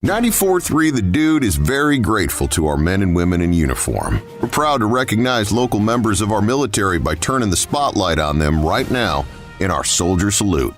94.3 The Dude is very grateful to our men and women in uniform. We're proud to recognize local members of our military by turning the spotlight on them right now in our Soldier Salute.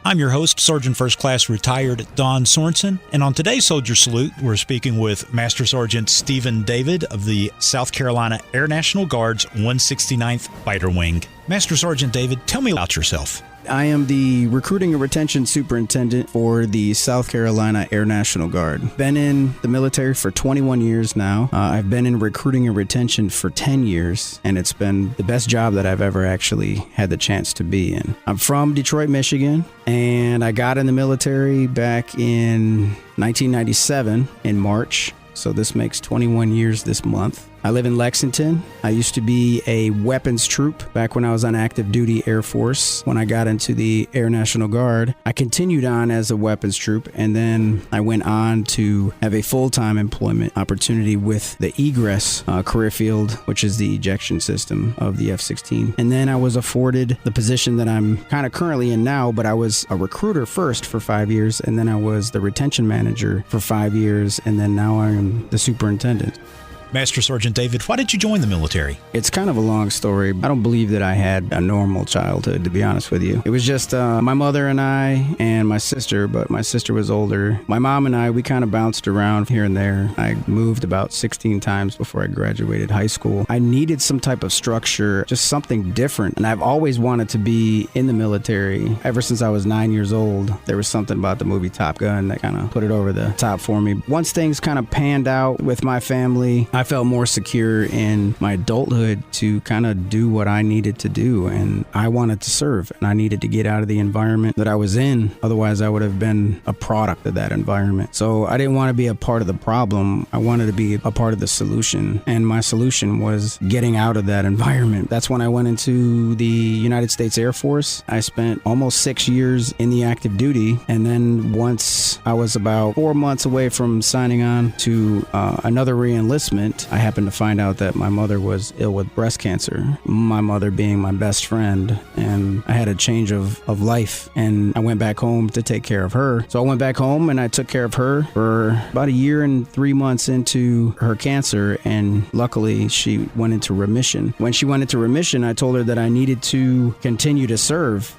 I'm your host, Sergeant First Class Retired Don Sorensen, and on today's Soldier Salute, we're speaking with Master Sergeant Stephen David of the South Carolina Air National Guard's 169th Fighter Wing. Master Sergeant David, tell me about yourself. I am the Recruiting and Retention Superintendent for the South Carolina Air National Guard. Been in the military for 21 years now. I've been in recruiting and retention for 10 years, and it's been the best job that I've ever actually had the chance to be in. I'm from Detroit, Michigan, and I got in the military back in 1997 in March. So this makes 21 years this month. I live in Lexington. I used to be a weapons troop back when I was on active duty Air Force. When I got into the Air National Guard, I continued on as a weapons troop, and then I went on to have a full-time employment opportunity with the egress career field, which is the ejection system of the F-16. And then I was afforded the position that I'm kind of currently in now, but I was a recruiter first for 5 years, and then I was the retention manager for 5 years, and then now I am the superintendent. Master Sergeant David, why did you join the military? It's kind of a long story. I don't believe that I had a normal childhood, to be honest with you. It was just my mother and I and my sister, but my sister was older. My mom and I, we kind of bounced around here and there. I moved about 16 times before I graduated high school. I needed some type of structure, just something different. And I've always wanted to be in the military. Ever since I was 9 years old, there was something about the movie Top Gun that kind of put it over the top for me. Once things kind of panned out with my family, I felt more secure in my adulthood to kind of do what I needed to do, and I wanted to serve, and I needed to get out of the environment that I was in. Otherwise, I would have been a product of that environment. So I didn't want to be a part of the problem. I wanted to be a part of the solution, and my solution was getting out of that environment. That's when I went into the United States Air Force. I spent almost 6 years in the active duty, and then once I was about 4 months away from signing on to another re-enlistment, I happened to find out that my mother was ill with breast cancer, my mother being my best friend, and I had a change of life, and I went back home to take care of her. So I went back home and I took care of her for about 1 year and 3 months into her cancer, and luckily she went into remission. When she went into remission, I told her that I needed to continue to serve.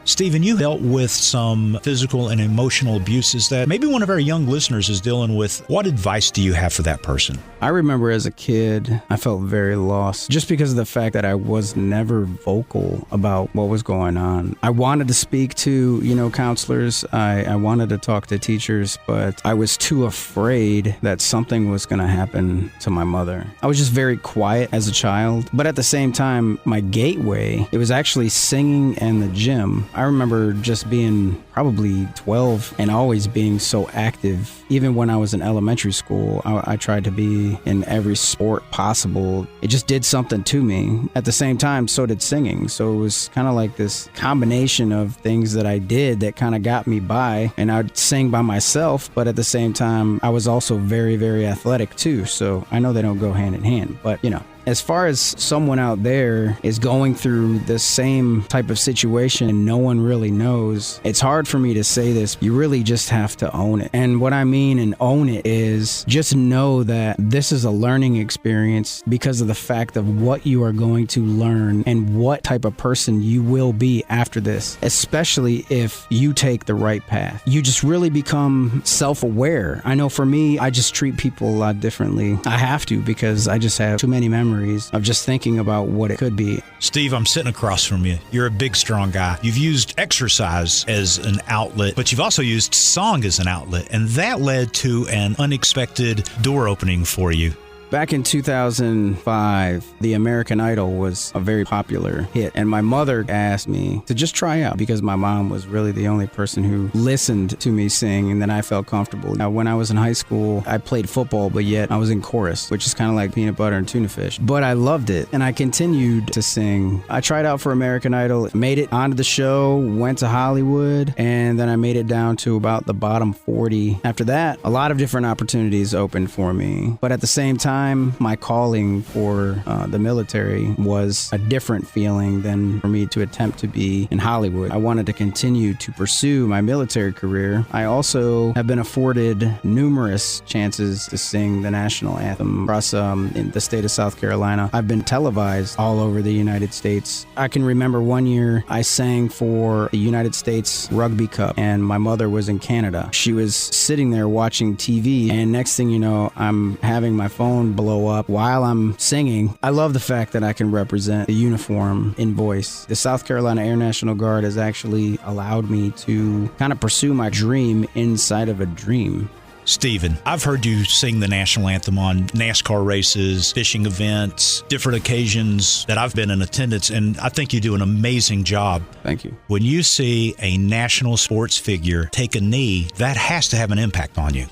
Stephen, you dealt with some physical and emotional abuses that maybe one of our young listeners is dealing with. What advice do you have for that person? I remember as a kid, I felt very lost just because of the fact that I was never vocal about what was going on. I wanted to speak to, counselors. I wanted to talk to teachers, but I was too afraid that something was going to happen to my mother. I was just very quiet as a child, but at the same time, my gateway, it was actually singing and the gym. I remember just being probably 12 and always being so active. Even when I was in elementary school, I tried to be in every sport possible. It just did something to me. At the same time, so did singing. So it was kind of like this combination of things that I did that kind of got me by. And I'd sing by myself, but at the same time, I was also very, very athletic too. So I know they don't go hand in hand, but as far as someone out there is going through the same type of situation and no one really knows, it's hard for me to say this. You really just have to own it. And what I mean and own it is just know that this is a learning experience because of the fact of what you are going to learn and what type of person you will be after this, especially if you take the right path. You just really become self-aware. I know for me, I just treat people a lot differently. I have to because I just have too many memories of just thinking about what it could be. Steve, I'm sitting across from you. You're a big, strong guy. You've used exercise as an outlet, but you've also used song as an outlet, and that led to an unexpected door opening for you. Back in 2005, the American Idol was a very popular hit, and my mother asked me to just try out because my mom was really the only person who listened to me sing, and then I felt comfortable. Now, when I was in high school, I played football, but yet I was in chorus, which is kind of like peanut butter and tuna fish. But I loved it, and I continued to sing. I tried out for American Idol, made it onto the show, went to Hollywood, and then I made it down to about the bottom 40. After that, a lot of different opportunities opened for me, but at the same time, time, my calling for the military was a different feeling than for me to attempt to be in Hollywood. I wanted to continue to pursue my military career. I also have been afforded numerous chances to sing the national anthem across in the state of South Carolina. I've been televised all over the United States. I can remember one year I sang for the United States Rugby Cup, and my mother was in Canada. She was sitting there watching TV, and next thing you know, I'm having my phone blow up while I'm singing. I love the fact that I can represent the uniform in voice. The South Carolina Air National Guard has actually allowed me to kind of pursue my dream inside of a dream. Stephen, I've heard you sing the national anthem on NASCAR races, fishing events, different occasions that I've been in attendance, and I think you do an amazing job. Thank you. When you see a national sports figure take a knee, that has to have an impact on you.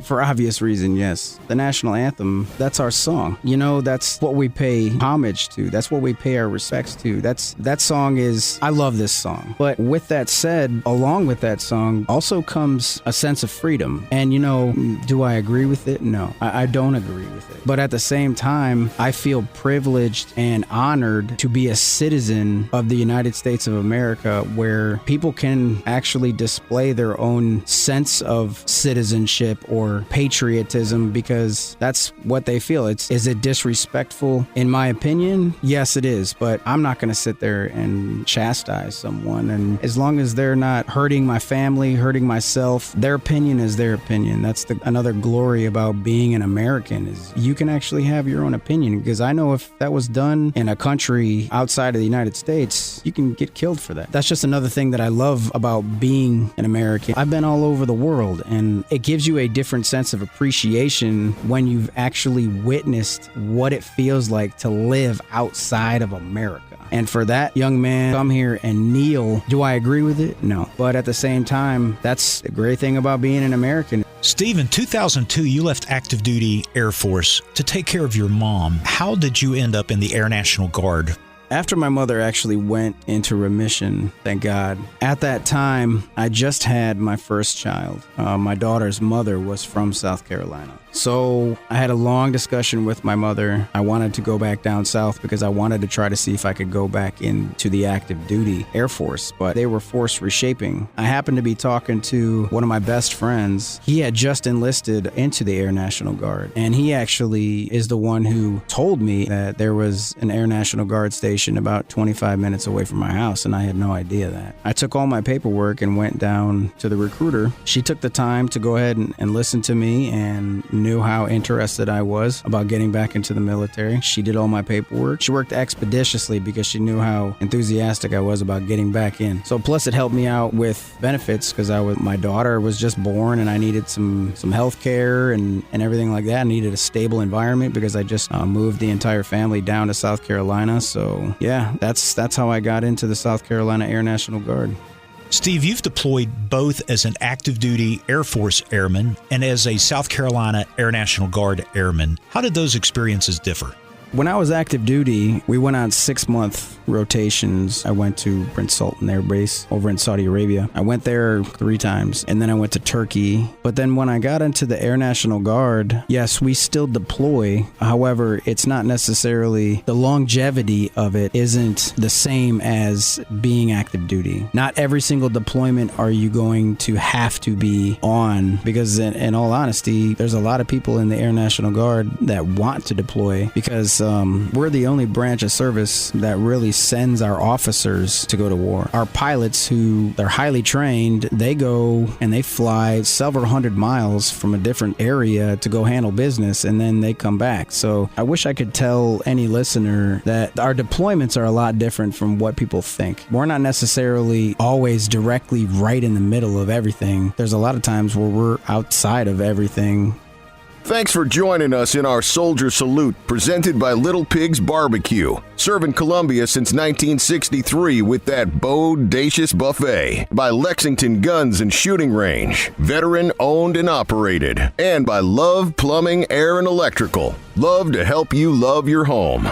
For obvious reason, yes. The national anthem, that's our song. You know, that's what we pay homage to. That's what we pay our respects to. That song is, I love this song. But with that said, along with that song also comes a sense of freedom. And you know, do I agree with it? No, I don't agree with it. But at the same time, I feel privileged and honored to be a citizen of the United States of America, where people can actually display their own sense of citizenship or patriotism, because that's what they feel. Is it disrespectful? In my opinion, yes, it is. But I'm not going to sit there and chastise someone. And as long as they're not hurting my family, hurting myself, their opinion is their opinion. That's another glory about being an American, is you can actually have your own opinion. Because I know if that was done in a country outside of the United States, you can get killed for that. That's just another thing that I love about being an American. I've been all over the world, and it gives you a different sense of appreciation when you've actually witnessed what it feels like to live outside of America. And for that young man to come here and kneel, do I agree with it? No. But at the same time, that's the great thing about being an American. Steve, in 2002, you left active duty Air Force to take care of your mom. How did you end up in the Air National Guard? After my mother actually went into remission, thank God, at that time, I just had my first child. My daughter's mother was from South Carolina. So I had a long discussion with my mother. I wanted to go back down south because I wanted to try to see if I could go back into the active duty Air Force, but they were force reshaping. I happened to be talking to one of my best friends. He had just enlisted into the Air National Guard, and he actually is the one who told me that there was an Air National Guard station about 25 minutes away from my house, and I had no idea that. I took all my paperwork and went down to the recruiter. She took the time to go ahead and listen to me and knew how interested I was about getting back into the military. She did all my paperwork. She worked expeditiously because she knew how enthusiastic I was about getting back in. So plus it helped me out with benefits because my daughter was just born and I needed some health care and everything like that. I needed a stable environment because I just moved the entire family down to South Carolina. So yeah, that's how I got into the South Carolina Air National Guard. Steve, you've deployed both as an active duty Air Force airman and as a South Carolina Air National Guard airman. How did those experiences differ? When I was active duty, we went on 6-month rotations. I went to Prince Sultan Air Base over in Saudi Arabia. I went there 3 times, and then I went to Turkey. But then when I got into the Air National Guard, yes, we still deploy. However, it's not necessarily, the longevity of it isn't the same as being active duty. Not every single deployment are you going to have to be on, because in all honesty, there's a lot of people in the Air National Guard that want to deploy because we're the only branch of service that really sends our officers to go to war. Our pilots, who they're highly trained, they go and they fly several hundred miles from a different area to go handle business, and then they come back. So I wish I could tell any listener that our deployments are a lot different from what people think. We're not necessarily always directly right in the middle of everything. There's a lot of times where we're outside of everything. Thanks for joining us in our Soldier Salute, presented by Little Pig's Barbecue. Serving Columbia since 1963 with that bodacious buffet. By Lexington Guns and Shooting Range, veteran owned and operated. And by Love Plumbing, Air and Electrical. Love to help you love your home.